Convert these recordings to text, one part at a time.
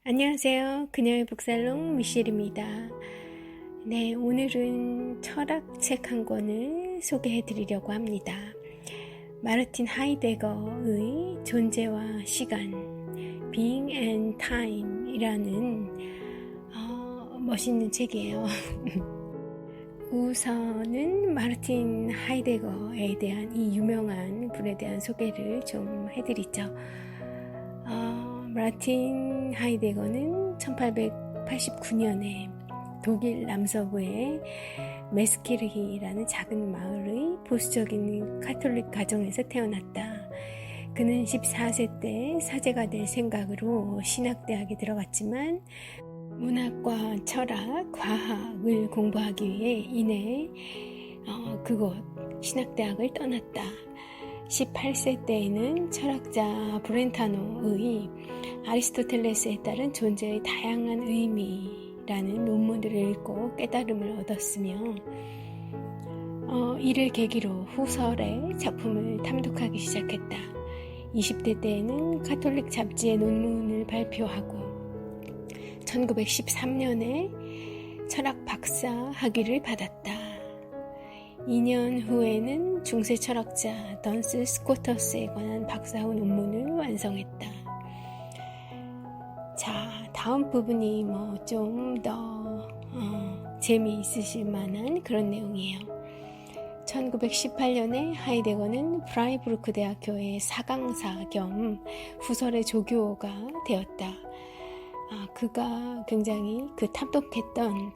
안녕하세요. 그녀의 북살롱 미셸입니다. 네, 오늘은 철학책 한 권을 소개해 드리려고 합니다. 마르틴 하이데거의 존재와 시간, Being and Time 이라는 멋있는 책이에요. 우선은 마르틴 하이데거에 대한 이 유명한 분에 대한 소개를 좀 해드리죠. 마르틴 하이데거는 1889년에 독일 남서부의 메스키르히라는 작은 마을의 보수적인 카톨릭 가정에서 태어났다. 그는 14세 때 사제가 될 생각으로 신학대학에 들어갔지만 문학과 철학, 과학을 공부하기 위해 이내 그곳 신학대학을 떠났다. 18세 때에는 철학자 브렌타노의 아리스토텔레스에 따른 존재의 다양한 의미라는 논문들을 읽고 깨달음을 얻었으며 이를 계기로 후설의 작품을 탐독하기 시작했다. 20대 때에는 카톨릭 잡지의 논문을 발표하고 1913년에 철학 박사 학위를 받았다. 2년 후에는 중세 철학자 던스 스코터스에 관한 박사후 논문을 완성했다. 자, 다음 부분이 좀 더 재미있으실 만한 그런 내용이에요. 1918년에 하이데거는 프라이부르크 대학교의 사강사 겸 후설의 조교가 되었다. 그가 굉장히 탐독했던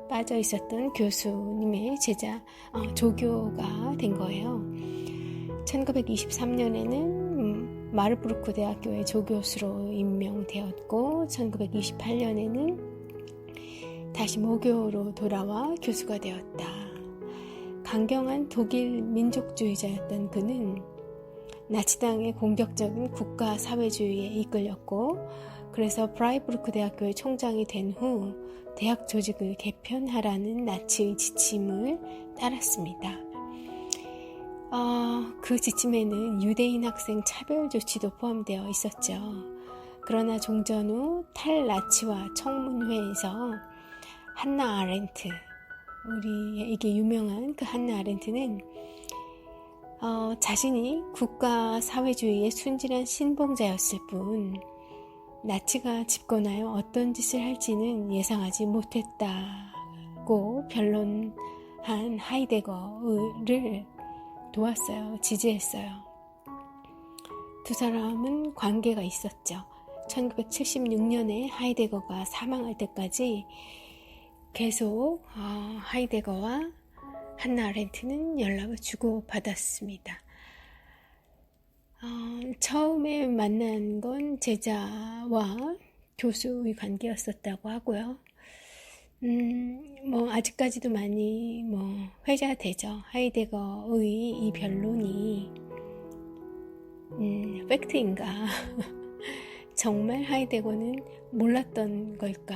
빠져있었던 교수님의 제자, 조교가 된 거예요. 1923년에는 마르부르크 대학교의 조교수로 임명되었고 1928년에는 다시 모교로 돌아와 교수가 되었다. 강경한 독일 민족주의자였던 그는 나치당의 공격적인 국가 사회주의에 이끌렸고 그래서 프라이부르크 대학교의 총장이 된 후 대학 조직을 개편하라는 나치의 지침을 따랐습니다. 그 지침에는 유대인 학생 차별 조치도 포함되어 있었죠. 그러나 종전 후 탈나치와 청문회에서 한나 아렌트, 우리에게 유명한 그 한나 아렌트는 자신이 국가 사회주의의 순진한 신봉자였을 뿐 나치가 집권하여 어떤 짓을 할지는 예상하지 못했다고 변론한 하이데거를 도왔어요. 지지했어요. 두 사람은 관계가 있었죠. 1976년에 하이데거가 사망할 때까지 계속 하이데거와 한나 아렌트는 연락을 주고받았습니다. 처음에 만난 건 제자와 교수의 관계였었다고 하고요. 아직까지도 많이 회자되죠. 하이데거의 이 변론이 팩트인가? 정말 하이데거는 몰랐던 걸까?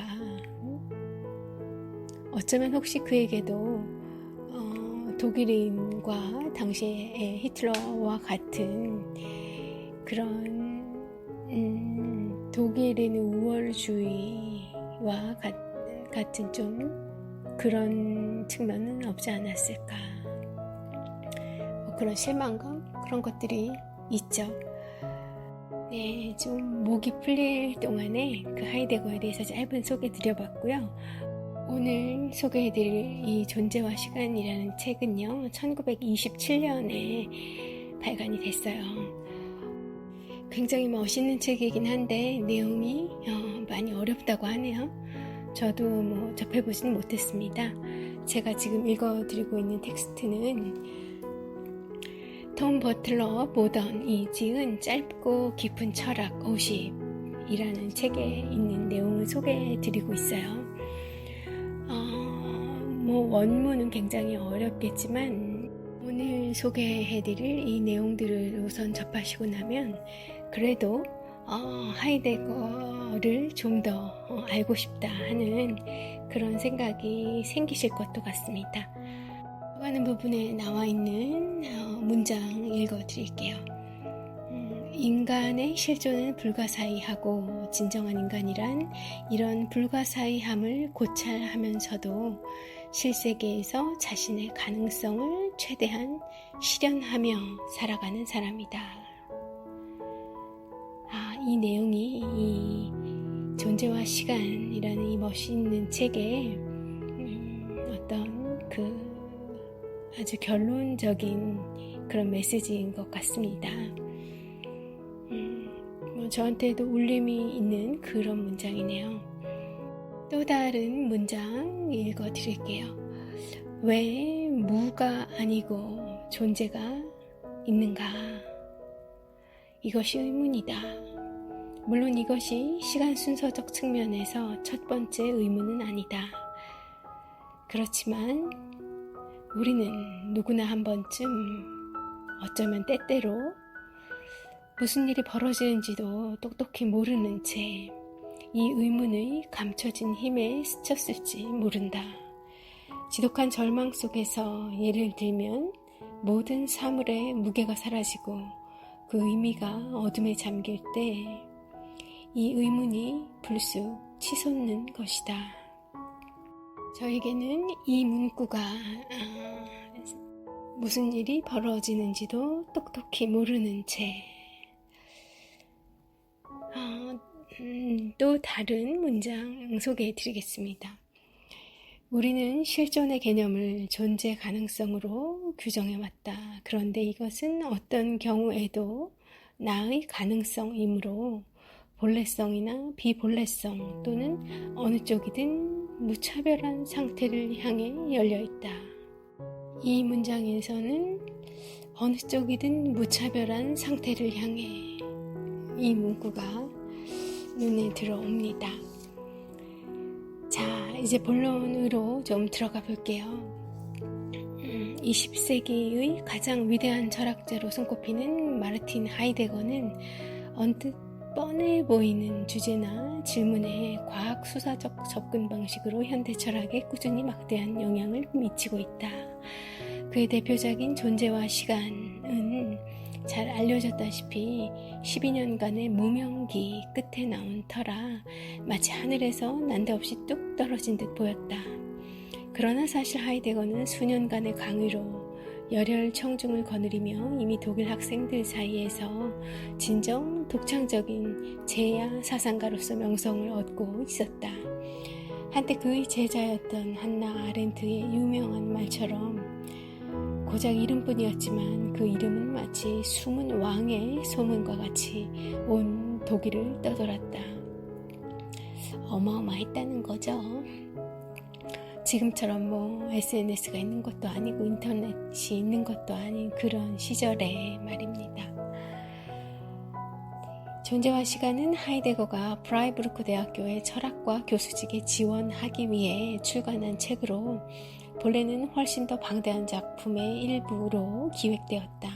어쩌면 혹시 그에게도 독일인과 당시에 히틀러와 같은 그런 독일인의 우월주의와 같은 좀 그런 측면은 없지 않았을까. 그런 실망감? 그런 것들이 있죠. 네, 좀 목이 풀릴 동안에 그 하이데거에 대해서 짧은 소개 드려봤고요. 오늘 소개해드릴 이 존재와 시간이라는 책은요 1927년에 발간이 됐어요. 굉장히 멋있는 책이긴 한데 내용이 많이 어렵다고 하네요. 저도 접해보지는 못했습니다. 제가 지금 읽어드리고 있는 텍스트는 톰 버틀러 모던이 지은 짧고 깊은 철학 50이라는 책에 있는 내용을 소개해드리고 있어요. 원문은 굉장히 어렵겠지만 오늘 소개해드릴 이 내용들을 우선 접하시고 나면 그래도 하이데거를 좀 더 알고 싶다 하는 그런 생각이 생기실 것도 같습니다. 들어가는 부분에 나와 있는 문장 읽어드릴게요. 인간의 실존은 불가사의하고 진정한 인간이란 이런 불가사의함을 고찰하면서도 실세계에서 자신의 가능성을 최대한 실현하며 살아가는 사람이다. 이 내용이 이 존재와 시간이라는 이 멋있는 책의 어떤 아주 결론적인 그런 메시지인 것 같습니다. 저한테도 울림이 있는 그런 문장이네요. 또 다른 문장 읽어드릴게요. 왜 무가 아니고 존재가 있는가? 이것이 의문이다. 물론 이것이 시간 순서적 측면에서 첫 번째 의문은 아니다. 그렇지만 우리는 누구나 한 번쯤 어쩌면 때때로 무슨 일이 벌어지는지도 똑똑히 모르는 채 이 의문의 감춰진 힘에 스쳤을지 모른다. 지독한 절망 속에서 예를 들면 모든 사물의 무게가 사라지고 그 의미가 어둠에 잠길 때 이 의문이 불쑥 치솟는 것이다. 저에게는 이 문구가 무슨 일이 벌어지는지도 똑똑히 모르는 채 또 다른 문장 소개해 드리겠습니다. 우리는 실존의 개념을 존재 가능성으로 규정해 왔다. 그런데 이것은 어떤 경우에도 나의 가능성이므로 본래성이나 비본래성 또는 어느 쪽이든 무차별한 상태를 향해 열려 있다. 이 문장에서는 어느 쪽이든 무차별한 상태를 향해 이 문구가 눈에 들어옵니다. 자, 이제 본론으로 좀 들어가 볼게요. 20세기의 가장 위대한 철학자로 손꼽히는 마르틴 하이데거는 언뜻 뻔해 보이는 주제나 질문에 과학 수사적 접근 방식으로 현대 철학에 꾸준히 막대한 영향을 미치고 있다. 그의 대표작인 존재와 시간은 잘 알려졌다시피 12년간의 무명기 끝에 나온 터라 마치 하늘에서 난데없이 뚝 떨어진 듯 보였다. 그러나 사실 하이데거는 수년간의 강의로 열혈 청중을 거느리며 이미 독일 학생들 사이에서 진정 독창적인 제야 사상가로서 명성을 얻고 있었다. 한때 그의 제자였던 한나 아렌트의 유명한 말처럼 고작 이름뿐이었지만 그 이름은 마치 숨은 왕의 소문과 같이 온 독일을 떠돌았다. 어마어마했다는 거죠. 지금처럼 SNS가 있는 것도 아니고 인터넷이 있는 것도 아닌 그런 시절에 말입니다. 존재와 시간은 하이데거가 프라이부르크 대학교의 철학과 교수직에 지원하기 위해 출간한 책으로 본래는 훨씬 더 방대한 작품의 일부로 기획되었다.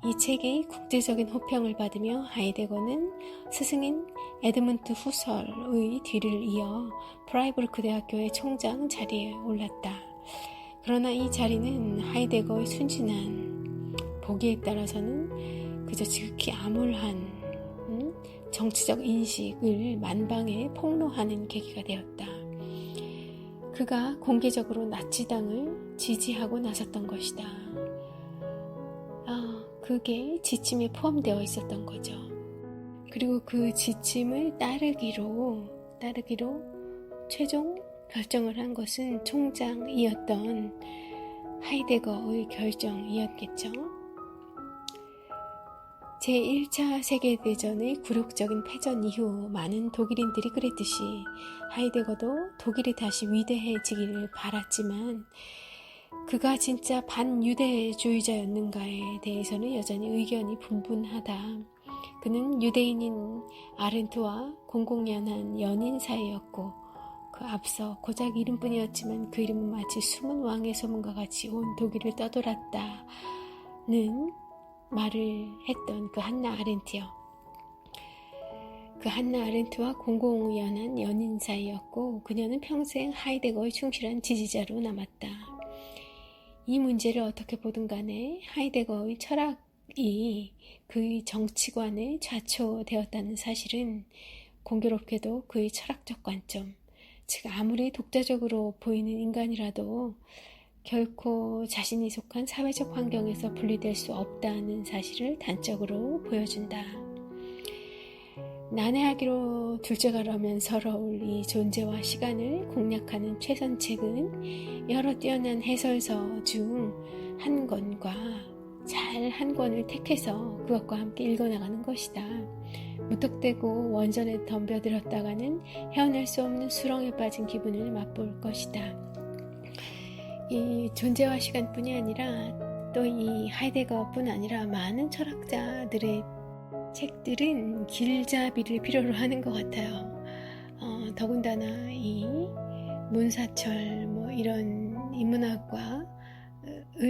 이 책이 국제적인 호평을 받으며 하이데거는 스승인 에드문트 후설의 뒤를 이어 프라이부르크 대학교의 총장 자리에 올랐다. 그러나 이 자리는 하이데거의 순진한 보기에 따라서는 그저 지극히 암울한 정치적 인식을 만방에 폭로하는 계기가 되었다. 그가 공개적으로 나치당을 지지하고 나섰던 것이다. 그게 지침에 포함되어 있었던 거죠. 그리고 그 지침을 따르기로 최종 결정을 한 것은 총장이었던 하이데거의 결정이었겠죠. 제1차 세계대전의 굴욕적인 패전 이후 많은 독일인들이 그랬듯이 하이데거도 독일이 다시 위대해지기를 바랐지만 그가 진짜 반유대주의자였는가에 대해서는 여전히 의견이 분분하다. 그는 유대인인 아렌트와 공공연한 연인 사이였고 그 앞서 고작 이름뿐이었지만 그 이름은 마치 숨은 왕의 소문과 같이 온 독일을 떠돌았다는 말을 했던 그 한나 아렌트요. 그 한나 아렌트와 공공연한 연인 사이였고 그녀는 평생 하이데거의 충실한 지지자로 남았다. 이 문제를 어떻게 보든 간에 하이데거의 철학에 그의 정치관에 좌초되었다는 사실은 공교롭게도 그의 철학적 관점, 즉 아무리 독자적으로 보이는 인간이라도 결코 자신이 속한 사회적 환경에서 분리될 수 없다는 사실을 단적으로 보여준다. 난해하기로 둘째가라면 서러울 이 존재와 시간을 공략하는 최선책은 여러 뛰어난 해설서 중 한 권과 잘 한 권을 택해서 그것과 함께 읽어나가는 것이다. 무턱대고 원전에 덤벼들었다가는 헤어날 수 없는 수렁에 빠진 기분을 맛볼 것이다. 이 존재와 시간뿐이 아니라 또 이 하이데거뿐 아니라 많은 철학자들의 책들은 길잡이를 필요로 하는 것 같아요. 더군다나 이 문사철 이런 인문학과를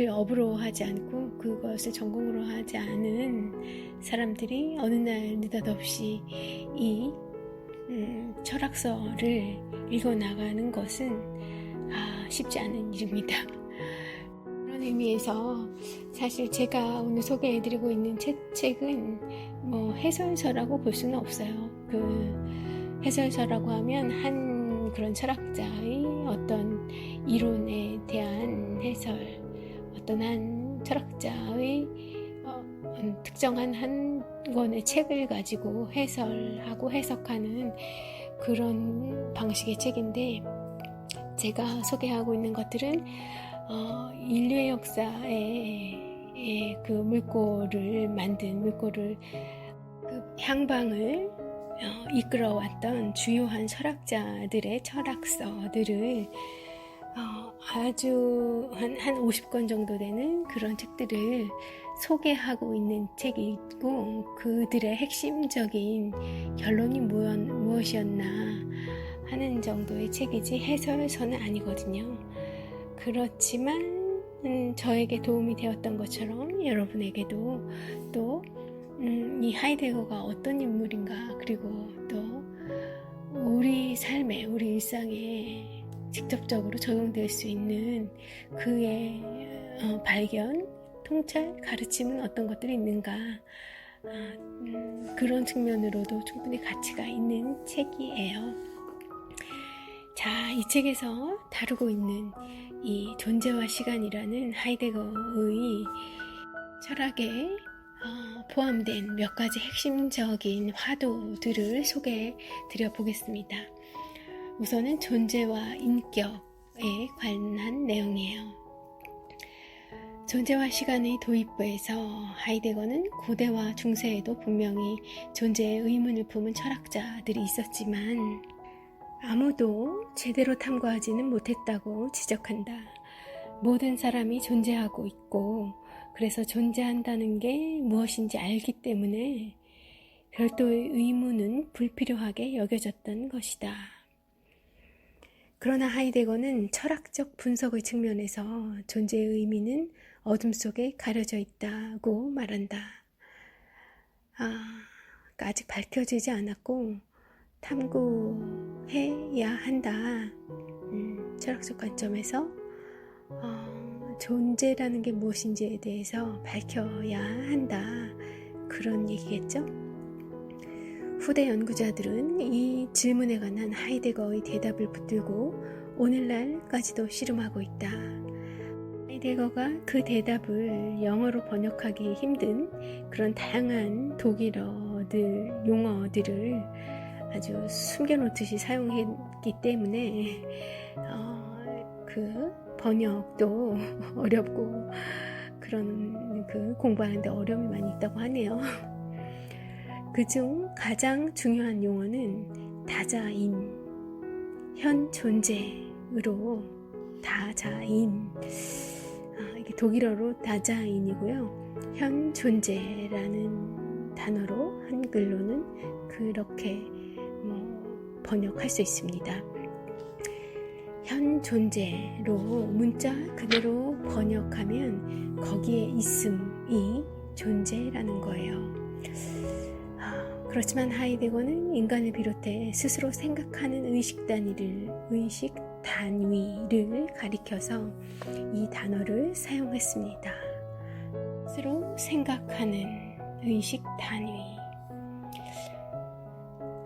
업으로 하지 않고 그것을 전공으로 하지 않은 사람들이 어느 날 느닷없이 이 철학서를 읽어나가는 것은 쉽지 않은 일입니다. 그런 의미에서 사실 제가 오늘 소개해드리고 있는 책은 해설서라고 볼 수는 없어요. 그 해설서라고 하면 한 그런 철학자의 어떤 이론에 대한 해설, 어떤 한 철학자의 특정한 한 권의 책을 가지고 해설하고 해석하는 그런 방식의 책인데, 제가 소개하고 있는 것들은 인류의 역사에 그 물꼬를 그 향방을 이끌어왔던 주요한 철학자들의 철학서들을 아주 한 50권 정도 되는 그런 책들을 소개하고 있는 책이 있고, 그들의 핵심적인 결론이 무엇이었나 하는 정도의 책이지 해설서는 아니거든요. 그렇지만 저에게 도움이 되었던 것처럼 여러분에게도 또 이 하이데거가 어떤 인물인가, 그리고 또 우리 삶에, 우리 일상에 직접적으로 적용될 수 있는 그의 발견, 통찰, 가르침은 어떤 것들이 있는가, 그런 측면으로도 충분히 가치가 있는 책이에요. 자, 이 책에서 다루고 있는 이 존재와 시간이라는 하이데거의 철학에 포함된 몇 가지 핵심적인 화두들을 소개해 드려 보겠습니다. 우선은 존재와 인격에 관한 내용이에요. 존재와 시간의 도입부에서 하이데거는 고대와 중세에도 분명히 존재의 의문을 품은 철학자들이 있었지만 아무도 제대로 탐구하지는 못했다고 지적한다. 모든 사람이 존재하고 있고, 그래서 존재한다는 게 무엇인지 알기 때문에 별도의 의문은 불필요하게 여겨졌던 것이다. 그러나 하이데거는 철학적 분석의 측면에서 존재의 의미는 어둠 속에 가려져 있다고 말한다. 아직 밝혀지지 않았고 탐구해야 한다. 철학적 관점에서 존재라는 게 무엇인지에 대해서 밝혀야 한다. 그런 얘기겠죠? 후대 연구자들은 이 질문에 관한 하이데거의 대답을 붙들고 오늘날까지도 씨름하고 있다. 하이데거가 그 대답을 영어로 번역하기 힘든 그런 다양한 독일어들, 용어들을 아주 숨겨놓듯이 사용했기 때문에 그 번역도 어렵고 그런 그 공부하는데 어려움이 많이 있다고 하네요. 그중 가장 중요한 용어는 다자인, 현 존재로 다자인, 이게 독일어로 다자인이고요. 현 존재라는 단어로 한글로는 그렇게 번역할 수 있습니다. 현 존재로 문자 그대로 번역하면 거기에 있음이 존재라는 거예요. 그렇지만 하이데거는 인간을 비롯해 스스로 생각하는 의식 단위를 가리켜서 이 단어를 사용했습니다. 것으로 생각하는 의식 단위.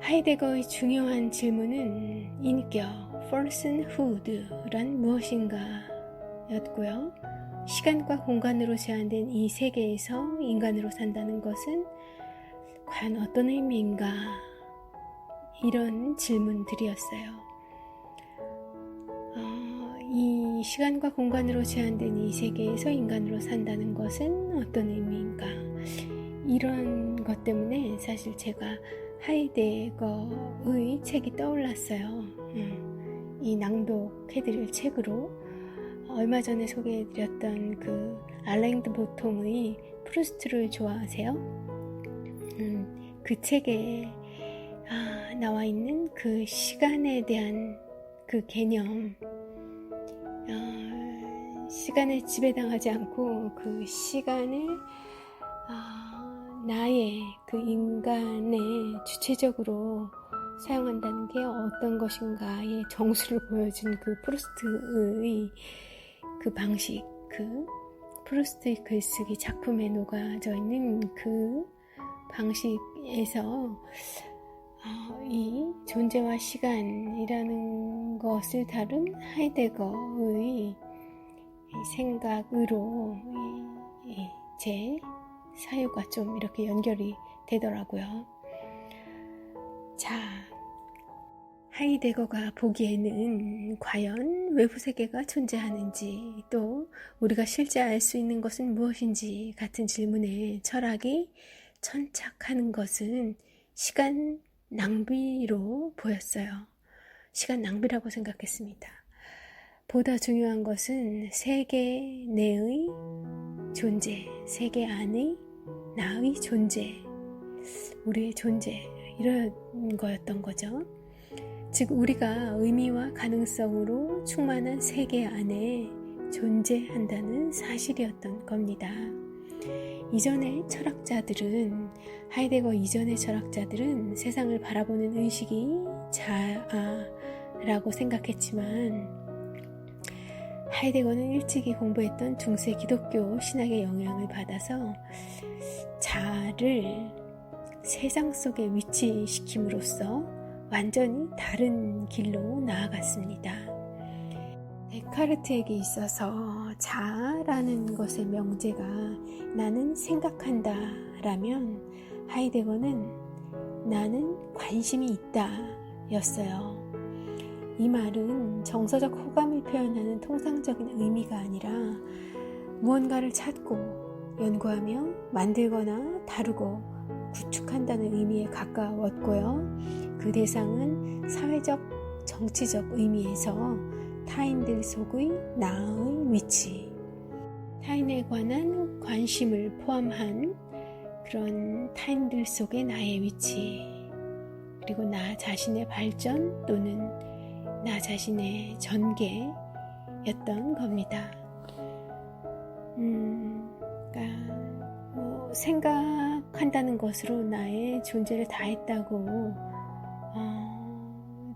하이데거의 중요한 질문은 인격, personhood란 무엇인가 였고요. 시간과 공간으로 제한된 이 세계에서 인간으로 산다는 것은 과연 어떤 의미인가? 이런 질문들이었어요. 이 시간과 공간으로 제한된 이 세계에서 인간으로 산다는 것은 어떤 의미인가? 이런 것 때문에 사실 제가 하이데거의 책이 떠올랐어요. 이 낭독해드릴 책으로 얼마 전에 소개해드렸던 그 알랭 드 보통의 프루스트를 좋아하세요? 그 책에 나와 있는 그 시간에 대한 그 개념, 시간에 지배당하지 않고 그 시간을 나의 그 인간의 주체적으로 사용한다는 게 어떤 것인가의 정수를 보여준 그 프루스트의 그 방식, 그 프루스트의 글쓰기 작품에 녹아져 있는 그 방식에서 이 존재와 시간이라는 것을 다룬 하이데거의 생각으로 제 사유가 좀 이렇게 연결이 되더라고요. 자, 하이데거가 보기에는 과연 외부 세계가 존재하는지, 또 우리가 실제 알 수 있는 것은 무엇인지 같은 질문에 철학이 천착하는 것은 시간 낭비로 보였어요. 시간 낭비라고 생각했습니다. 보다 중요한 것은 세계 내의 존재, 세계 안의 나의 존재, 우리의 존재, 이런 거였던 거죠. 즉 우리가 의미와 가능성으로 충만한 세계 안에 존재한다는 사실이었던 겁니다. 이전의 철학자들은, 하이데거 이전의 철학자들은 세상을 바라보는 의식이 자아라고 생각했지만, 하이데거는 일찍이 공부했던 중세 기독교 신학의 영향을 받아서 자아를 세상 속에 위치시킴으로써 완전히 다른 길로 나아갔습니다. 데카르트에게 있어서 자아라는 것의 명제가 나는 생각한다 라면, 하이데거는 나는 관심이 있다 였어요. 이 말은 정서적 호감을 표현하는 통상적인 의미가 아니라 무언가를 찾고 연구하며 만들거나 다루고 구축한다는 의미에 가까웠고요. 그 대상은 사회적, 정치적 의미에서 타인들 속의 나의 위치, 타인에 관한 관심을 포함한 그런 타인들 속의 나의 위치, 그리고 나 자신의 발전 또는 나 자신의 전개였던 겁니다. 그러니까 생각한다는 것으로 나의 존재를 다했다고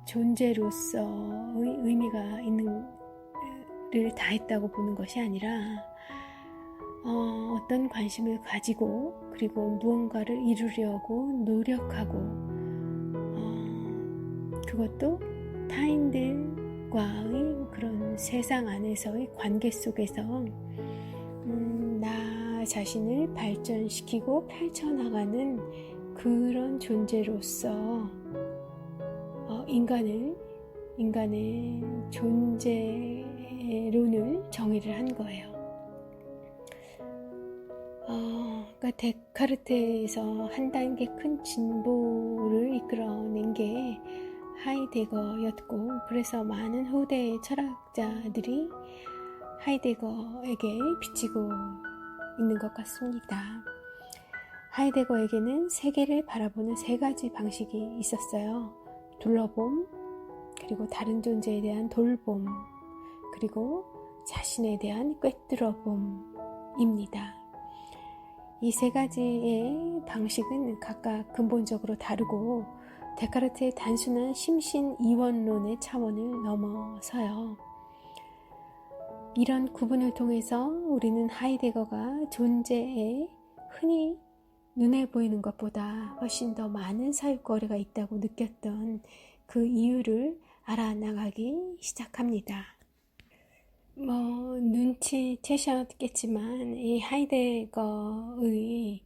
존재로서의 의미가 있는 를 다했다고 보는 것이 아니라 어떤 관심을 가지고 그리고 무언가를 이루려고 노력하고 그것도 타인들과의 그런 세상 안에서의 관계 속에서 나 자신을 발전시키고 펼쳐나가는 그런 존재로서 인간의 존재론을 정의를 한 거예요. 그러니까 데카르트에서 한 단계 큰 진보를 이끌어낸 게 하이데거였고, 그래서 많은 후대 철학자들이 하이데거에게 비치고 있는 것 같습니다. 하이데거에게는 세계를 바라보는 세 가지 방식이 있었어요. 둘러봄, 그리고 다른 존재에 대한 돌봄, 그리고 자신에 대한 꿰뚫어봄입니다. 이 세 가지의 방식은 각각 근본적으로 다르고 데카르트의 단순한 심신 이원론의 차원을 넘어서요. 이런 구분을 통해서 우리는 하이데거가 존재에 흔히 눈에 보이는 것보다 훨씬 더 많은 사유거리가 있다고 느꼈던 그 이유를 알아나가기 시작합니다. 눈치채셨겠지만 이 하이데거의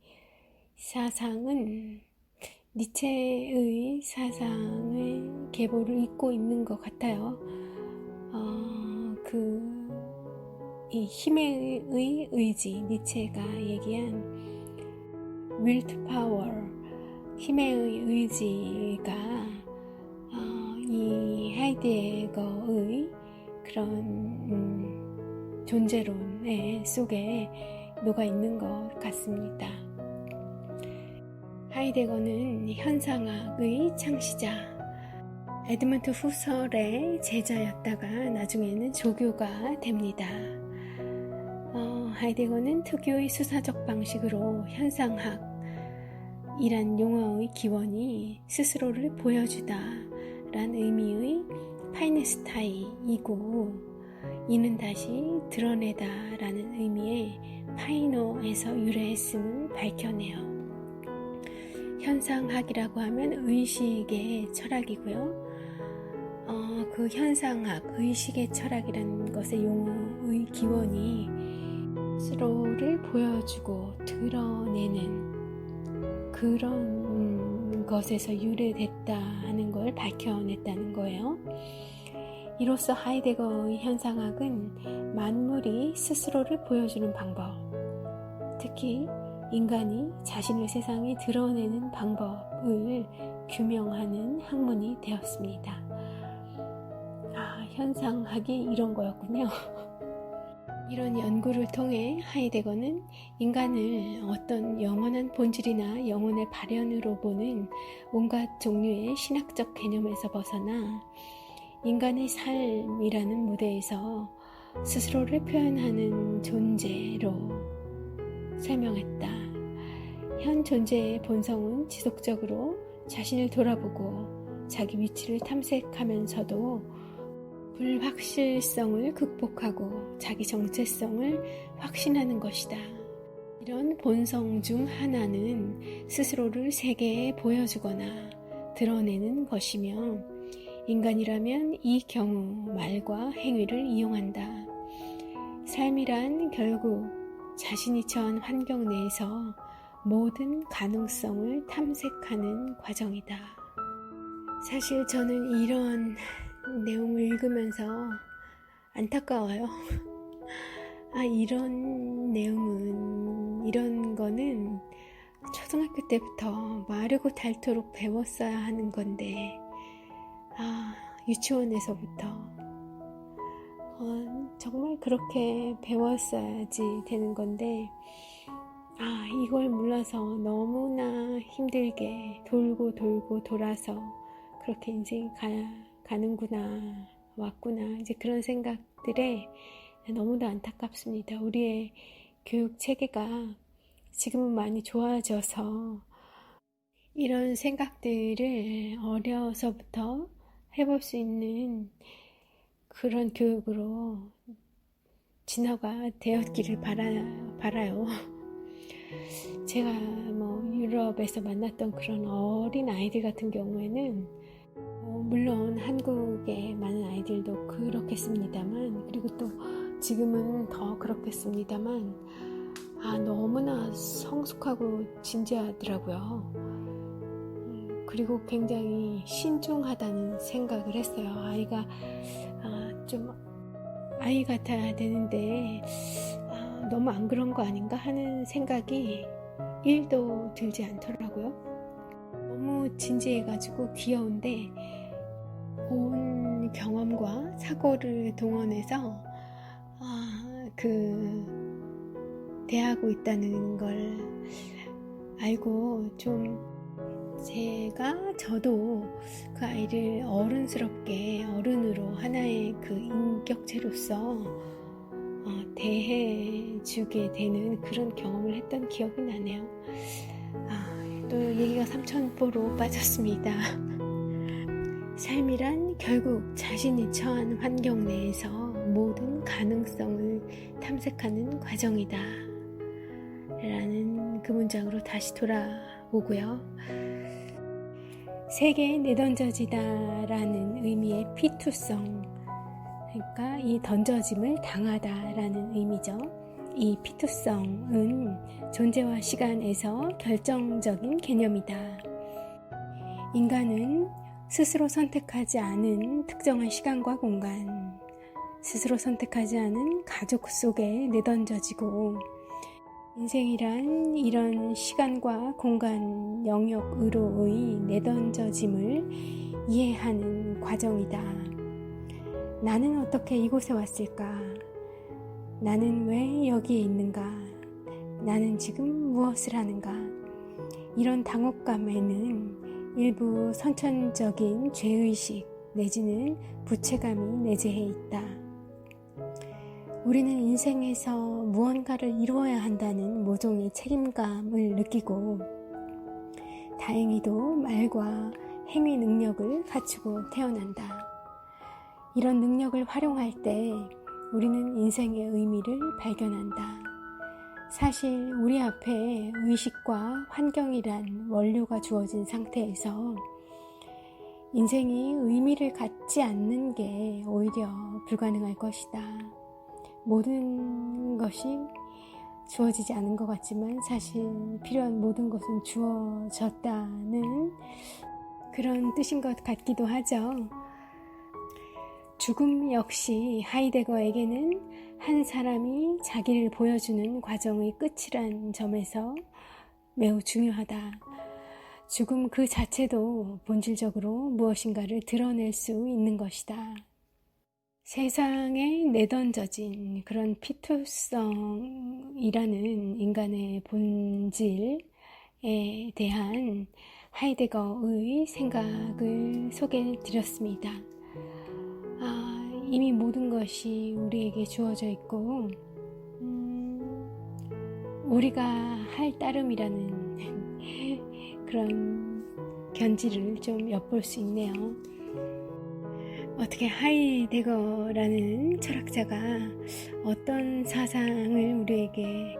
사상은 니체의 사상의 계보를 잇고 있는 것 같아요. 이 힘의 의지, 니체가 얘기한 will to power, 힘의 의지가 이 하이데거의 그런 존재론 속에 녹아 있는 것 같습니다. 하이데거는 현상학의 창시자, 에드먼트 후설의 제자였다가 나중에는 조교가 됩니다. 하이데거는 특유의 수사적 방식으로 현상학이란 용어의 기원이 스스로를 보여주다 란 의미의 파이네스타이이고, 이는 다시 드러내다 라는 의미의 파이노에서 유래했음을 밝혀내요. 현상학이라고 하면 의식의 철학이고요. 그 현상학, 의식의 철학이라는 것의 용어의 기원이 스스로를 보여주고 드러내는 그런 것에서 유래됐다 하는 걸 밝혀냈다는 거예요. 이로써 하이데거의 현상학은 만물이 스스로를 보여주는 방법, 특히 인간이 자신을 세상에 드러내는 방법을 규명하는 학문이 되었습니다. 현상학이 이런 거였군요. 이런 연구를 통해 하이데거는 인간을 어떤 영원한 본질이나 영혼의 발현으로 보는 온갖 종류의 신학적 개념에서 벗어나 인간의 삶이라는 무대에서 스스로를 표현하는 존재로 설명했다. 현 존재의 본성은 지속적으로 자신을 돌아보고 자기 위치를 탐색하면서도 불확실성을 극복하고 자기 정체성을 확신하는 것이다. 이런 본성 중 하나는 스스로를 세계에 보여주거나 드러내는 것이며, 인간이라면 이 경우 말과 행위를 이용한다. 삶이란 결국 자신이 처한 환경 내에서 모든 가능성을 탐색하는 과정이다. 사실 저는 이런 내용을 읽으면서 안타까워요. 이런 내용은, 이런 거는 초등학교 때부터 마르고 닳도록 배웠어야 하는 건데, 유치원에서부터 정말 그렇게 배웠어야지 되는 건데, 이걸 몰라서 너무나 힘들게 돌고 돌아서 그렇게 인생이 가는구나, 왔구나, 이제 그런 생각들에 너무나 안타깝습니다. 우리의 교육 체계가 지금은 많이 좋아져서 이런 생각들을 어려서부터 해볼 수 있는 그런 교육으로 진화가 되었기를 바라요. 제가 유럽에서 만났던 그런 어린 아이들 같은 경우에는 물론 한국의 많은 아이들도 그렇겠습니다만, 그리고 또 지금은 더 그렇겠습니다만, 너무나 성숙하고 진지하더라고요. 그리고 굉장히 신중하다는 생각을 했어요. 아이가 좀 아이 같아야 되는데 너무 안 그런 거 아닌가 하는 생각이 1도 들지 않더라고요. 너무 진지해가지고 귀여운데, 온 경험과 사고를 동원해서 대하고 있다는 걸 알고 좀 저도 그 아이를 어른스럽게, 어른으로 하나의 그 인격체로서 대해주게 되는 그런 경험을 했던 기억이 나네요. 또 얘기가 삼천포로 빠졌습니다. 삶이란 결국 자신이 처한 환경 내에서 모든 가능성을 탐색하는 과정이다 라는 그 문장으로 다시 돌아오고요. 세계에 내던져지다 라는 의미의 피투성, 그러니까 이 던져짐을 당하다 라는 의미죠. 이 피투성은 존재와 시간에서 결정적인 개념이다. 인간은 스스로 선택하지 않은 특정한 시간과 공간, 스스로 선택하지 않은 가족 속에 내던져지고, 인생이란 이런 시간과 공간 영역으로의 내던져짐을 이해하는 과정이다. 나는 어떻게 이곳에 왔을까? 나는 왜 여기에 있는가? 나는 지금 무엇을 하는가? 이런 당혹감에는 일부 선천적인 죄의식 내지는 부채감이 내재해 있다. 우리는 인생에서 무언가를 이루어야 한다는 모종의 책임감을 느끼고 다행히도 말과 행위 능력을 갖추고 태어난다. 이런 능력을 활용할 때 우리는 인생의 의미를 발견한다. 사실 우리 앞에 의식과 환경이란 원료가 주어진 상태에서 인생이 의미를 갖지 않는 게 오히려 불가능할 것이다. 모든 것이 주어지지 않은 것 같지만 사실 필요한 모든 것은 주어졌다는 그런 뜻인 것 같기도 하죠. 죽음 역시 하이데거에게는 한 사람이 자기를 보여주는 과정의 끝이란 점에서 매우 중요하다. 죽음 그 자체도 본질적으로 무엇인가를 드러낼 수 있는 것이다. 세상에 내던져진 그런 피투성이라는 인간의 본질에 대한 하이데거의 생각을 소개해 드렸습니다. 이미 모든 것이 우리에게 주어져 있고 우리가 할 따름이라는 그런 견지를 좀 엿볼 수 있네요. 어떻게 하이데거라는 철학자가 어떤 사상을 우리에게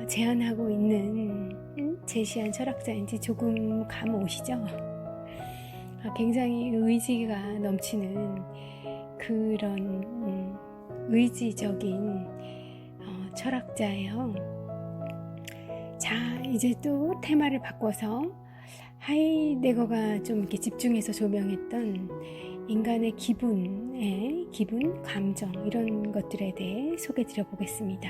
제안하고 있는 제시한 철학자인지 조금 감 오시죠? 굉장히 의지가 넘치는 그런 의지적인 철학자예요. 자, 이제 또 테마를 바꿔서 하이데거가 좀 이렇게 집중해서 조명했던 인간의 기분, 감정 이런 것들에 대해 소개 드려보겠습니다.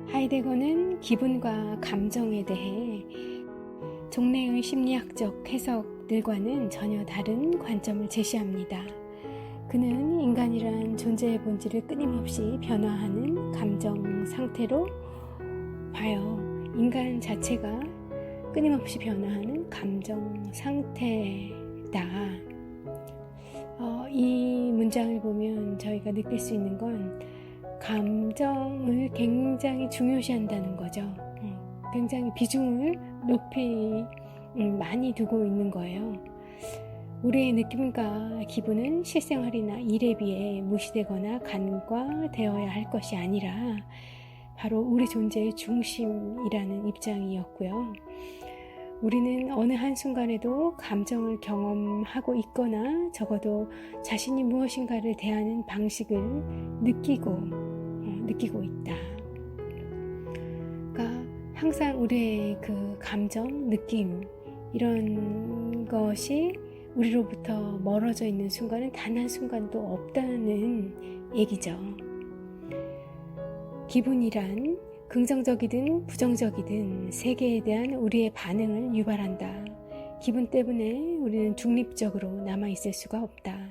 하이데거는 기분과 감정에 대해 종래의 심리학적 해석들과는 전혀 다른 관점을 제시합니다. 그는 인간이란 존재의 본질을 끊임없이 변화하는 감정 상태로 봐요. 인간 자체가 끊임없이 변화하는 감정 상태다. 이 문장을 보면 저희가 느낄 수 있는 건 감정을 굉장히 중요시한다는 거죠. 굉장히 비중을 높이 많이 두고 있는 거예요. 우리의 느낌과 기분은 실생활이나 일에 비해 무시되거나 간과되어야 할 것이 아니라 바로 우리 존재의 중심이라는 입장이었고요. 우리는 어느 한순간에도 감정을 경험하고 있거나 적어도 자신이 무엇인가를 대하는 방식을 느끼고 있다. 그러니까 항상 우리의 그 감정, 느낌 이런 것이 우리로부터 멀어져 있는 순간은 단 한순간도 없다는 얘기죠. 기분이란 긍정적이든 부정적이든 세계에 대한 우리의 반응을 유발한다. 기분 때문에 우리는 중립적으로 남아있을 수가 없다.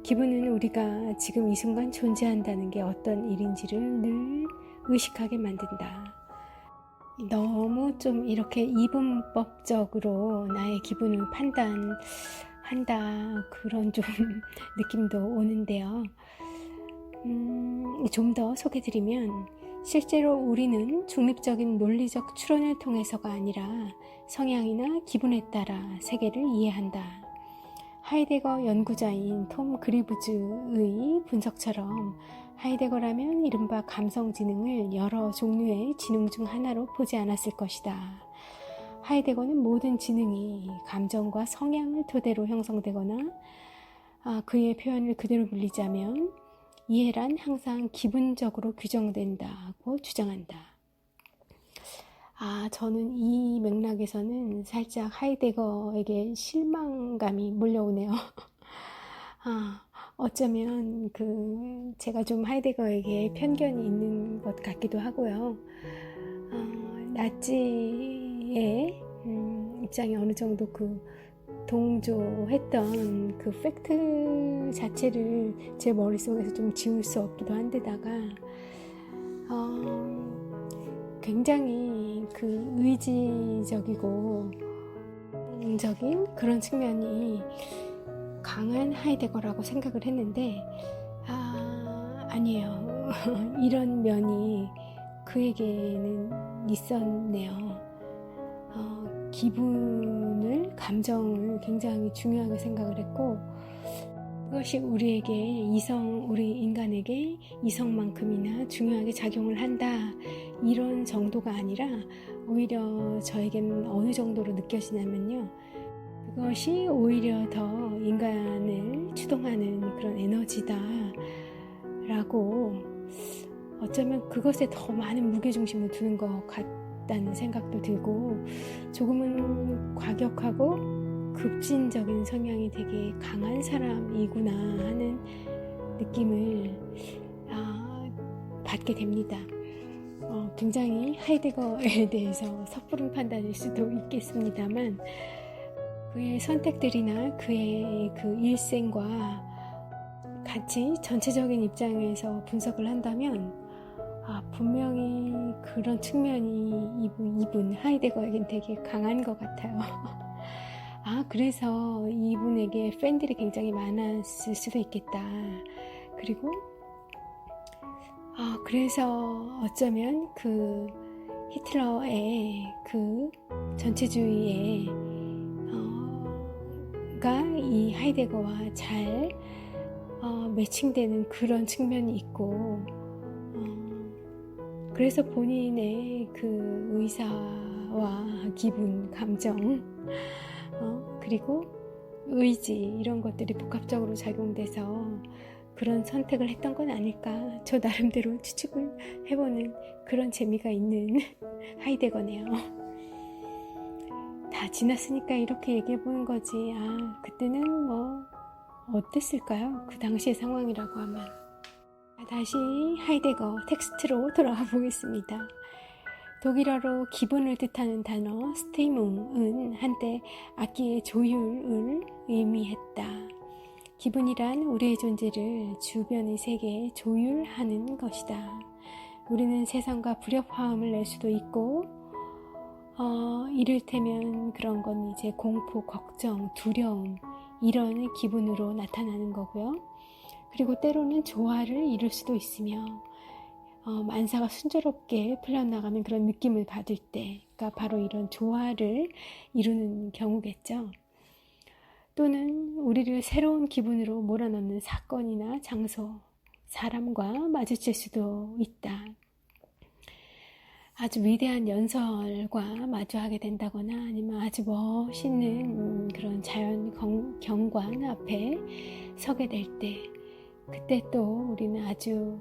기분은 우리가 지금 이 순간 존재한다는 게 어떤 일인지를 늘 의식하게 만든다. 너무 좀 이렇게 이분법적으로 나의 기분을 판단한다 그런 좀 느낌도 오는데요. 좀 더 소개드리면 실제로 우리는 중립적인 논리적 추론을 통해서가 아니라 성향이나 기분에 따라 세계를 이해한다. 하이데거 연구자인 톰 그리브즈의 분석처럼 하이데거라면 이른바 감성지능을 여러 종류의 지능 중 하나로 보지 않았을 것이다. 하이데거는 모든 지능이 감정과 성향을 토대로 형성되거나 그의 표현을 그대로 빌리자면 이해란 항상 기분적으로 규정된다고 주장한다. 저는 이 맥락에서는 살짝 하이데거에게 실망감이 몰려오네요. 어쩌면 제가 좀 하이데거에게 편견이 있는 것 같기도 하고요. 나치의 입장에 어느 정도 동조했던 팩트 자체를 제 머릿속에서 좀 지울 수 없기도 한데다가 굉장히 의지적이고 적인 그런 측면이 강한 하이데거라고 생각을 했는데 아니에요. 이런 면이 그에게는 있었네요. 기분을, 감정을 굉장히 중요하게 생각을 했고 그것이 우리 인간에게 이성만큼이나 중요하게 작용을 한다 이런 정도가 아니라 오히려 저에게는 어느 정도로 느껴지냐면요, 그것이 오히려 더 인간을 추동하는 그런 에너지다 라고, 어쩌면 그것에 더 많은 무게중심을 두는 것 같다는 생각도 들고, 조금은 과격하고 급진적인 성향이 되게 강한 사람이구나 하는 느낌을 받게 됩니다. 굉장히 하이데거에 대해서 섣부른 판단일 수도 있겠습니다만 그의 선택들이나 그의 일생과 같이 전체적인 입장에서 분석을 한다면 분명히 그런 측면이 이분 하이데거에겐 되게 강한 것 같아요. 그래서 이분에게 팬들이 굉장히 많았을 수도 있겠다. 그리고 그래서 어쩌면 히틀러의 전체주의에 이 하이데거와 잘 매칭되는 그런 측면이 있고, 그래서 본인의 의사와 기분, 감정, 그리고 의지 이런 것들이 복합적으로 작용돼서 그런 선택을 했던 건 아닐까, 저 나름대로 추측을 해보는 그런 재미가 있는 하이데거네요. 다 지났으니까 이렇게 얘기해보는 거지. 그때는 어땠을까요? 그 당시의 상황이라고 하면. 다시 하이데거 텍스트로 돌아가 보겠습니다. 독일어로 기분을 뜻하는 단어 스티뭉은 한때 악기의 조율을 의미했다. 기분이란 우리의 존재를 주변의 세계에 조율하는 것이다. 우리는 세상과 불협화음을 낼 수도 있고, 이를테면 그런 건 이제 공포, 걱정, 두려움 이런 기분으로 나타나는 거고요. 그리고 때로는 조화를 이룰 수도 있으며, 만사가 순조롭게 풀려나가는 그런 느낌을 받을 때가 바로 이런 조화를 이루는 경우겠죠. 또는 우리를 새로운 기분으로 몰아넣는 사건이나 장소, 사람과 마주칠 수도 있다. 아주 위대한 연설과 마주하게 된다거나 아니면 아주 멋있는 그런 자연 경관 앞에 서게 될 때, 그때 또 우리는 아주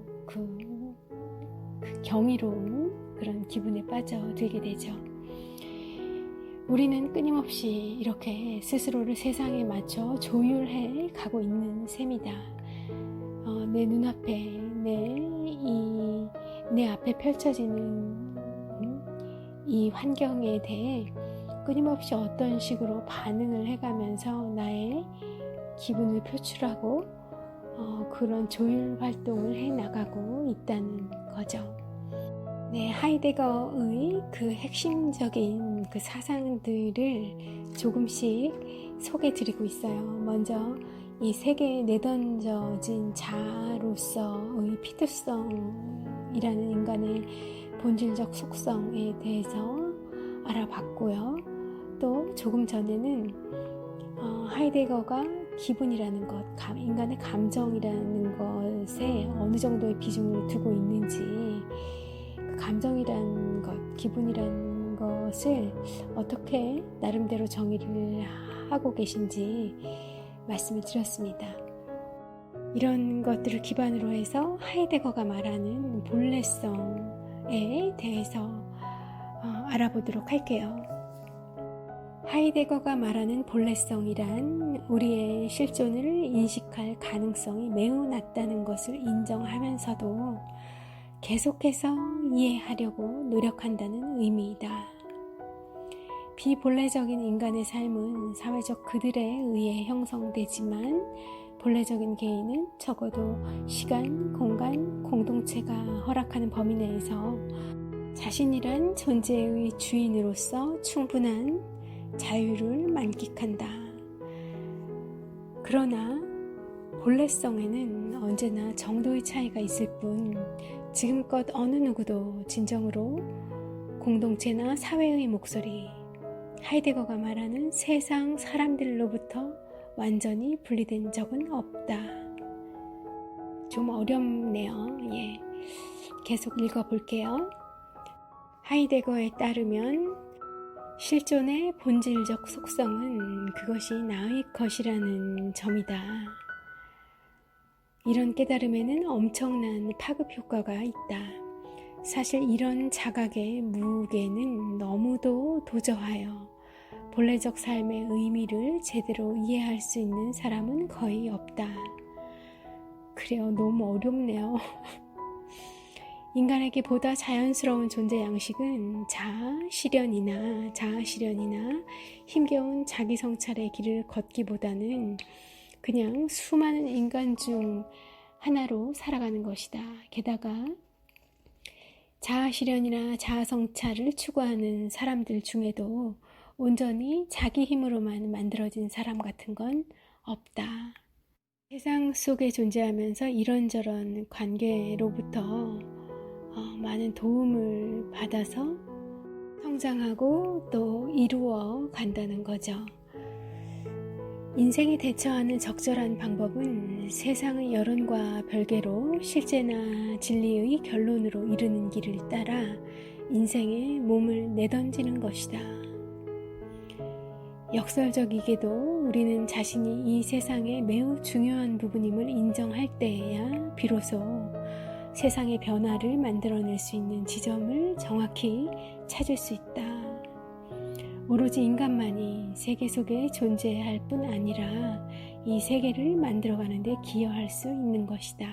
경이로운 그런 기분에 빠져들게 되죠. 우리는 끊임없이 이렇게 스스로를 세상에 맞춰 조율해 가고 있는 셈이다. 내 눈앞에 내 앞에 펼쳐지는 이 환경에 대해 끊임없이 어떤 식으로 반응을 해가면서 나의 기분을 표출하고 그런 조율 활동을 해나가고 있다는 거죠. 네, 하이데거의 핵심적인 사상들을 조금씩 소개드리고 있어요. 먼저 이 세계에 내던져진 자아로서의 필요성이라는 인간의 본질적 속성에 대해서 알아봤고요. 또 조금 전에는 하이데거가 기분이라는 것, 인간의 감정이라는 것에 어느 정도의 비중을 두고 있는지, 그 감정이라는 것, 기분이라는 것을 어떻게 나름대로 정의를 하고 계신지 말씀을 드렸습니다. 이런 것들을 기반으로 해서 하이데거가 말하는 본래성에 대해서 알아보도록 할게요. 하이데거가 말하는 본래성이란 우리의 실존을 인식할 가능성이 매우 낮다는 것을 인정하면서도 계속해서 이해하려고 노력한다는 의미이다. 비본래적인 인간의 삶은 사회적 그들에 의해 형성되지만 본래적인 개인은 적어도 시간, 공간, 공동체가 허락하는 범위 내에서 자신이란 존재의 주인으로서 충분한 자유를 만끽한다. 그러나 본래성에는 언제나 정도의 차이가 있을 뿐 지금껏 어느 누구도 진정으로 공동체나 사회의 목소리, 하이데거가 말하는 세상 사람들로부터 완전히 분리된 적은 없다. 좀 어렵네요. 계속 읽어볼게요. 하이데거에 따르면 실존의 본질적 속성은 그것이 나의 것이라는 점이다. 이런 깨달음에는 엄청난 파급 효과가 있다. 사실 이런 자각의 무게는 너무도 도저하여 본래적 삶의 의미를 제대로 이해할 수 있는 사람은 거의 없다. 그래요, 너무 어렵네요. 인간에게 보다 자연스러운 존재 양식은 자아 실현이나 힘겨운 자기 성찰의 길을 걷기보다는 그냥 수많은 인간 중 하나로 살아가는 것이다. 게다가 자아 실현이나 자아 성찰을 추구하는 사람들 중에도 온전히 자기 힘으로만 만들어진 사람 같은 건 없다. 세상 속에 존재하면서 이런저런 관계로부터 많은 도움을 받아서 성장하고 또 이루어 간다는 거죠. 인생에 대처하는 적절한 방법은 세상의 여론과 별개로 실제나 진리의 결론으로 이르는 길을 따라 인생에 몸을 내던지는 것이다. 역설적이게도 우리는 자신이 이 세상의 매우 중요한 부분임을 인정할 때에야 비로소 세상의 변화를 만들어낼 수 있는 지점을 정확히 찾을 수 있다. 오로지 인간만이 세계 속에 존재할 뿐 아니라 이 세계를 만들어가는 데 기여할 수 있는 것이다.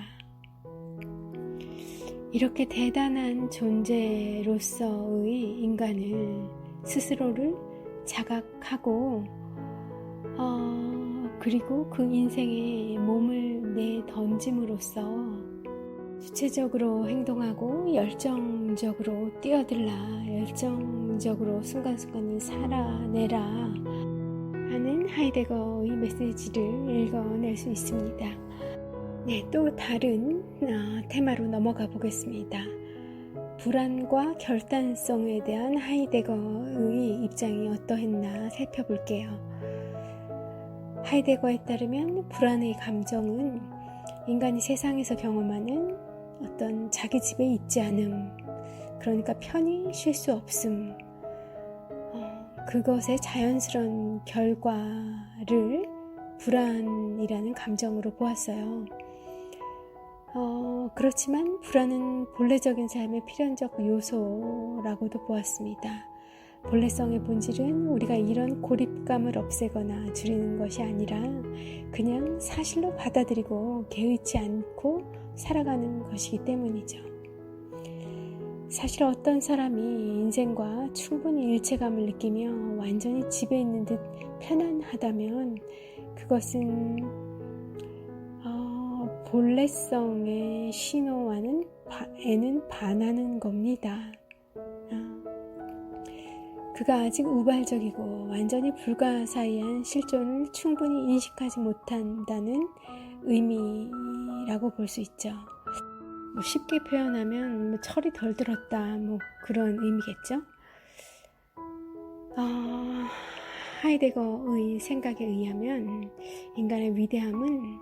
이렇게 대단한 존재로서의 인간을 스스로를 자각하고 그리고 그 인생에 몸을 내던짐으로써 주체적으로 행동하고 열정적으로 뛰어들라, 열정적으로 순간순간을 살아내라 하는 하이데거의 메시지를 읽어낼 수 있습니다. 또 다른 테마로 넘어가 보겠습니다. 불안과 결단성에 대한 하이데거의 입장이 어떠했나 살펴볼게요. 하이데거에 따르면 불안의 감정은 인간이 세상에서 경험하는 어떤 자기 집에 있지 않음, 그러니까 편히 쉴 수 없음, 그것의 자연스러운 결과를 불안이라는 감정으로 보았어요. 그렇지만 불안은 본래적인 삶의 필연적 요소라고도 보았습니다. 본래성의 본질은 우리가 이런 고립감을 없애거나 줄이는 것이 아니라 그냥 사실로 받아들이고 개의치 않고 살아가는 것이기 때문이죠. 사실 어떤 사람이 인생과 충분히 일체감을 느끼며 완전히 집에 있는 듯 편안하다면 그것은 본래성의 신호와는 반하는 겁니다. 그가 아직 우발적이고 완전히 불가사의한 실존을 충분히 인식하지 못한다는 의미라고 볼 수 있죠. 쉽게 표현하면 철이 덜 들었다, 그런 의미겠죠. 하이데거의 생각에 의하면 인간의 위대함은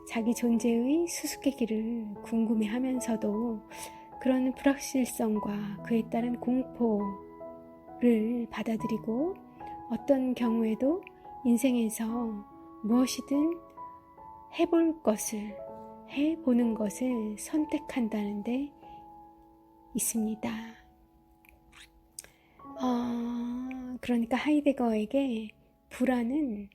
자기 존재의 수수께끼를 궁금해하면서도 그런 불확실성과 그에 따른 공포를 받아들이고 어떤 경우에도 인생에서 무엇이든 해보는 것을 선택한다는 데 있습니다. 그러니까 하이데거에게 불안은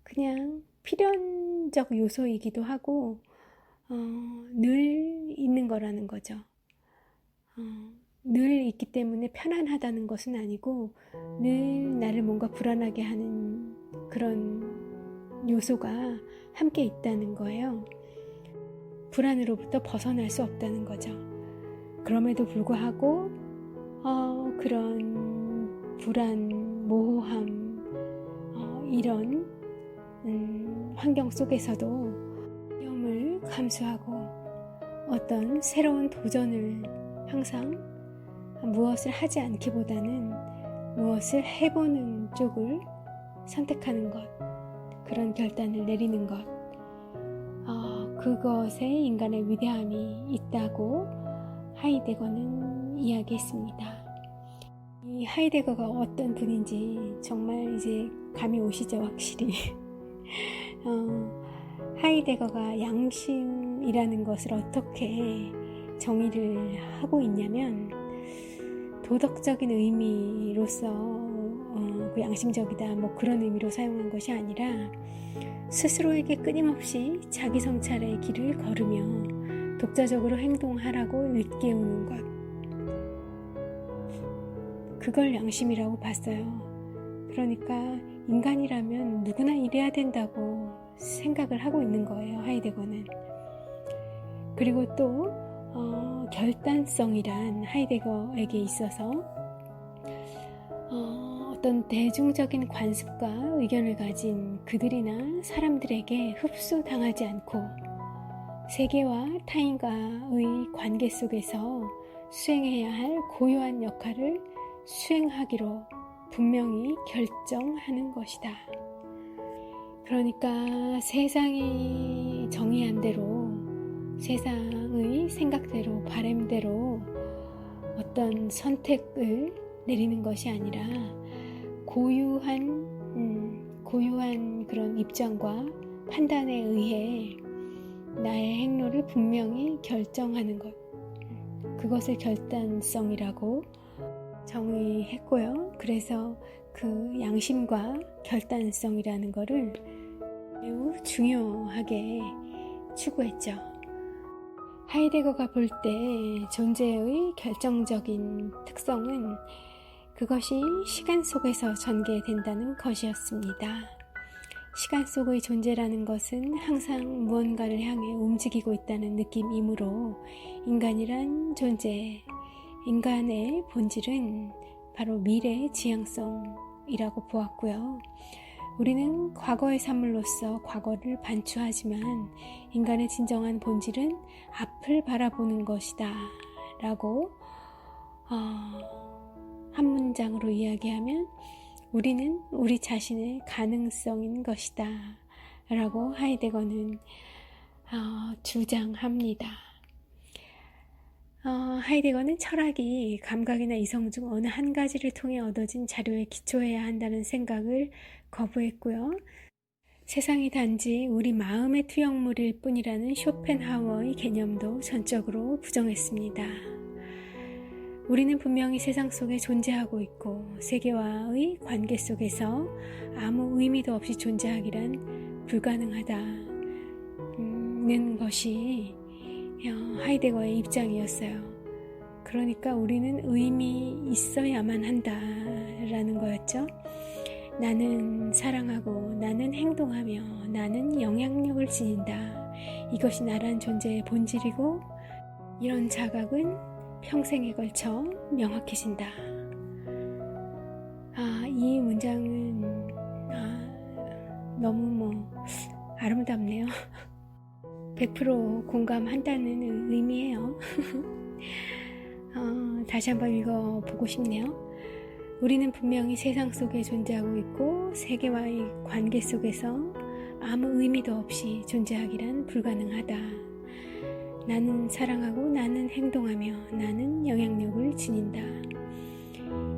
그냥 필연적 요소이기도 하고 늘 있는 거라는 거죠. 늘 있기 때문에 편안하다는 것은 아니고 늘 나를 뭔가 불안하게 하는 그런 요소가 함께 있다는 거예요. 불안으로부터 벗어날 수 없다는 거죠. 그럼에도 불구하고 그런 불안, 모호함, 이런 환경 속에서도 위험을 감수하고 어떤 새로운 도전을 항상 무엇을 하지 않기보다는 무엇을 해보는 쪽을 선택하는 것, 그런 결단을 내리는 것, 그것에 인간의 위대함이 있다고 하이데거는 이야기했습니다. 이 하이데거가 어떤 분인지 정말 이제 감이 오시죠, 확실히. 하이데거가 양심이라는 것을 어떻게 정의를 하고 있냐면, 도덕적인 의미로서 그 양심적이다 뭐 그런 의미로 사용한 것이 아니라 스스로에게 끊임없이 자기 성찰의 길을 걸으며 독자적으로 행동하라고 일깨우는 것, 그걸 양심이라고 봤어요. 그러니까 인간이라면 누구나 이래야 된다고 생각을 하고 있는 거예요, 하이데거는. 그리고 또 결단성이란 하이데거에게 있어서 어떤 대중적인 관습과 의견을 가진 그들이나 사람들에게 흡수당하지 않고 세계와 타인과의 관계 속에서 수행해야 할 고유한 역할을 수행하기로 분명히 결정하는 것이다. 그러니까 세상이 정의한 대로, 세상의 생각대로, 바램대로 어떤 선택을 내리는 것이 아니라 고유한 그런 입장과 판단에 의해 나의 행로를 분명히 결정하는 것, 그것을 결단성이라고 정의했고요. 그래서 그 양심과 결단성이라는 것을 매우 중요하게 추구했죠. 하이데거가 볼 때 존재의 결정적인 특성은 그것이 시간 속에서 전개된다는 것이었습니다. 시간 속의 존재라는 것은 항상 무언가를 향해 움직이고 있다는 느낌이므로 인간이란 존재, 인간의 본질은 바로 미래의 지향성이라고 보았고요. 우리는 과거의 산물로서 과거를 반추하지만 인간의 진정한 본질은 앞을 바라보는 것이다 라고 한 문장으로 이야기하면 우리는 우리 자신의 가능성인 것이다 라고 하이데거는 주장합니다. 하이데거는 철학이 감각이나 이성 중 어느 한 가지를 통해 얻어진 자료에 기초해야 한다는 생각을 거부했고요. 세상이 단지 우리 마음의 투영물일 뿐이라는 쇼펜하우어의 개념도 전적으로 부정했습니다. 우리는 분명히 세상 속에 존재하고 있고 세계와의 관계 속에서 아무 의미도 없이 존재하기란 불가능하다는 것이 하이데거의 입장이었어요. 그러니까 우리는 의미 있어야만 한다라는 거였죠. 나는 사랑하고 나는 행동하며 나는 영향력을 지닌다. 이것이 나란 존재의 본질이고 이런 자각은 평생에 걸쳐 명확해진다. 이 문장은 너무 아름답네요. 100% 공감한다는 의미예요. 다시 한번 읽어보고 싶네요. 우리는 분명히 세상 속에 존재하고 있고 세계와의 관계 속에서 아무 의미도 없이 존재하기란 불가능하다. 나는 사랑하고 나는 행동하며 나는 영향력을 지닌다.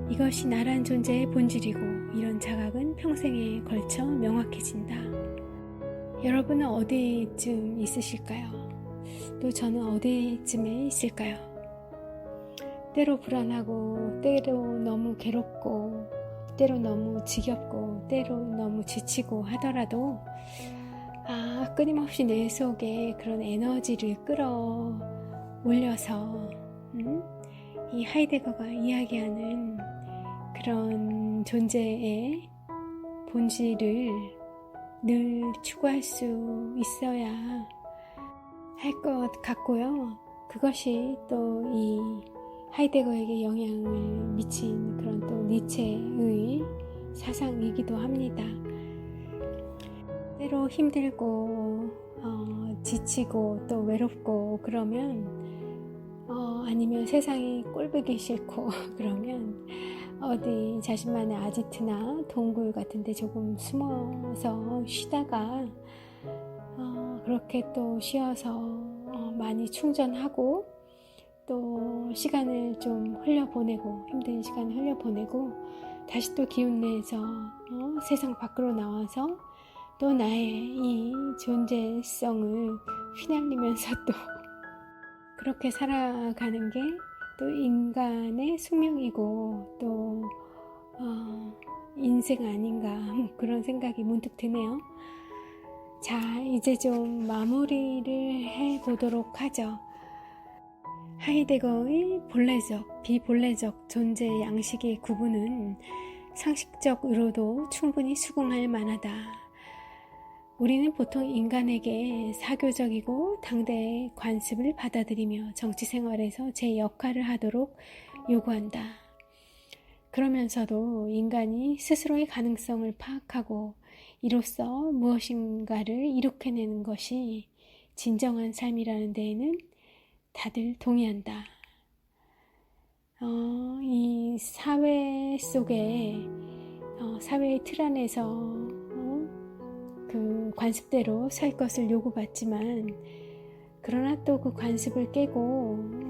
이것이 나란 존재의 본질이고 이런 자각은 평생에 걸쳐 명확해진다. 여러분은 어디쯤 있으실까요? 또 저는 어디쯤에 있을까요? 때로 불안하고 때로 너무 괴롭고 때로 너무 지겹고 때로 너무 지치고 하더라도 끊임없이 내 속에 그런 에너지를 끌어올려서 이 하이데거가 이야기하는 그런 존재의 본질을 늘 추구할 수 있어야 할 것 같고요. 그것이 또 이 하이데거에게 영향을 미친 그런 또 니체의 사상이기도 합니다. 때로 힘들고 지치고 또 외롭고 그러면 아니면 세상이 꼴보기 싫고 그러면 어디 자신만의 아지트나 동굴 같은 데 조금 숨어서 쉬다가 그렇게 또 쉬어서 많이 충전하고 또 시간을 좀 흘려보내고 힘든 시간을 흘려보내고 다시 또 기운내서 세상 밖으로 나와서 또 나의 이 존재성을 휘날리면서 또 그렇게 살아가는 게 또 인간의 숙명이고 또 인생 아닌가 그런 생각이 문득 드네요. 자, 이제 좀 마무리를 해보도록 하죠. 하이데거의 본래적, 비본래적 존재 양식의 구분은 상식적으로도 충분히 수긍할 만하다. 우리는 보통 인간에게 사교적이고 당대의 관습을 받아들이며 정치생활에서 제 역할을 하도록 요구한다. 그러면서도 인간이 스스로의 가능성을 파악하고 이로써 무엇인가를 이룩해내는 것이 진정한 삶이라는 데에는 다들 동의한다. 이 사회 속에 사회의 틀 안에서 그 관습대로 살 것을 요구받지만 그러나 또 그 관습을 깨고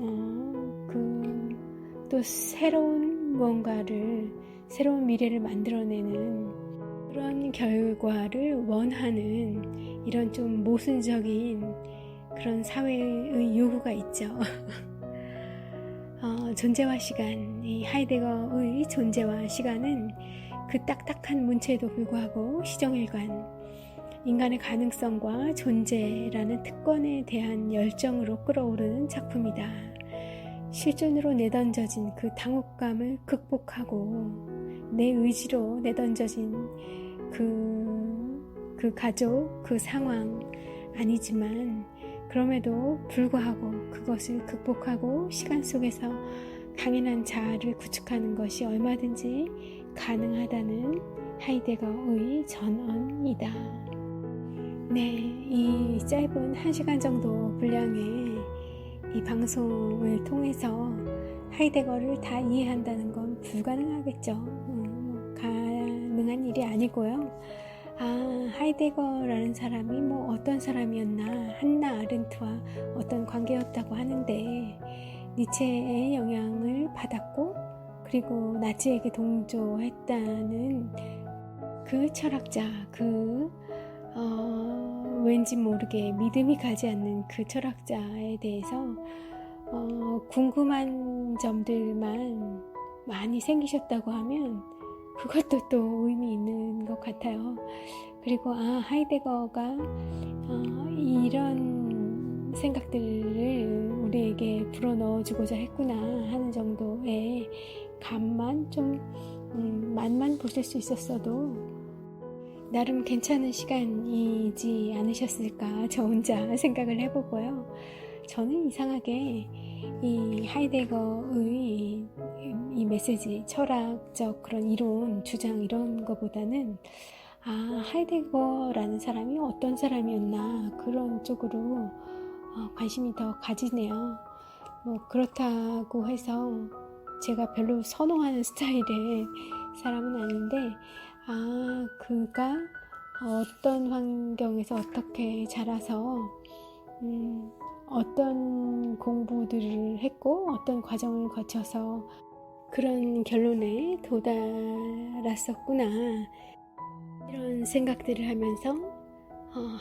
또 새로운 무언가를 새로운 미래를 만들어내는 그런 결과를 원하는 이런 좀 모순적인 그런 사회의 요구가 있죠. 존재와 시간, 이 하이데거의 존재와 시간은 그 딱딱한 문체에도 불구하고 시정일관, 인간의 가능성과 존재라는 특권에 대한 열정으로 끌어오르는 작품이다. 실존으로 내던져진 그 당혹감을 극복하고 내 의지로 내던져진 그 가족, 그 상황 아니지만 그럼에도 불구하고 그것을 극복하고 시간 속에서 강인한 자아를 구축하는 것이 얼마든지 가능하다는 하이데거의 전언이다. 네, 이 짧은 1시간 정도 분량의 이 방송을 통해서 하이데거를 다 이해한다는 건 불가능하겠죠. 가능한 일이 아니고요. 하이데거라는 사람이 어떤 사람이었나, 한나 아렌트와 어떤 관계였다고 하는데 니체의 영향을 받았고 그리고 나치에게 동조했다는 그 철학자, 왠지 모르게 믿음이 가지 않는 그 철학자에 대해서 궁금한 점들만 많이 생기셨다고 하면 그것도 또 의미 있는 것 같아요. 그리고 하이데거가 이런 생각들을 우리에게 불어넣어주고자 했구나 하는 정도의 감만 좀 맛만 보실 수 있었어도 나름 괜찮은 시간이지 않으셨을까 저 혼자 생각을 해보고요. 저는 이상하게 이 하이데거의 이 메시지, 철학적 그런 이론, 주장 이런 거보다는 하이데거라는 사람이 어떤 사람이었나 그런 쪽으로 관심이 더 가지네요. 그렇다고 해서 제가 별로 선호하는 스타일의 사람은 아닌데, 그가 어떤 환경에서 어떻게 자라서 어떤 공부들을 했고 어떤 과정을 거쳐서 그런 결론에 도달했었구나, 이런 생각들을 하면서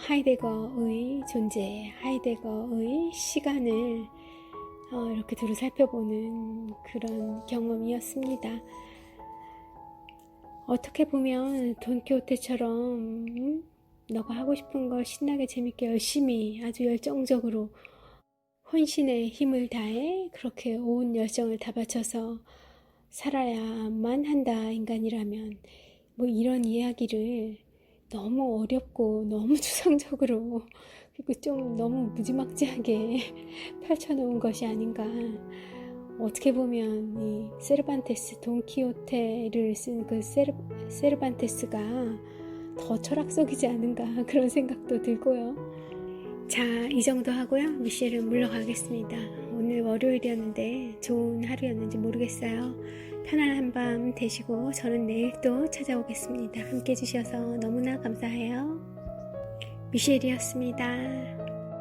하이데거의 존재, 하이데거의 시간을 이렇게 두루 살펴보는 그런 경험이었습니다. 어떻게 보면 돈키호테처럼 너가 하고 싶은 걸 신나게 재밌게 열심히 아주 열정적으로 혼신의 힘을 다해 그렇게 온 열정을 다 바쳐서 살아야만 한다, 인간이라면, 뭐 이런 이야기를 너무 어렵고 너무 추상적으로, 그리고 좀 너무 무지막지하게 펼쳐놓은 것이 아닌가. 어떻게 보면 이 세르반테스, 돈키호테를 쓴 그 세르반테스가 더 철학적이지 않은가, 그런 생각도 들고요. 자, 이 정도 하고요. 미셸은 물러가겠습니다. 오늘 월요일이었는데 좋은 하루였는지 모르겠어요. 편안한 밤 되시고 저는 내일 또 찾아오겠습니다. 함께 해주셔서 너무나 감사해요. 미셸이었습니다.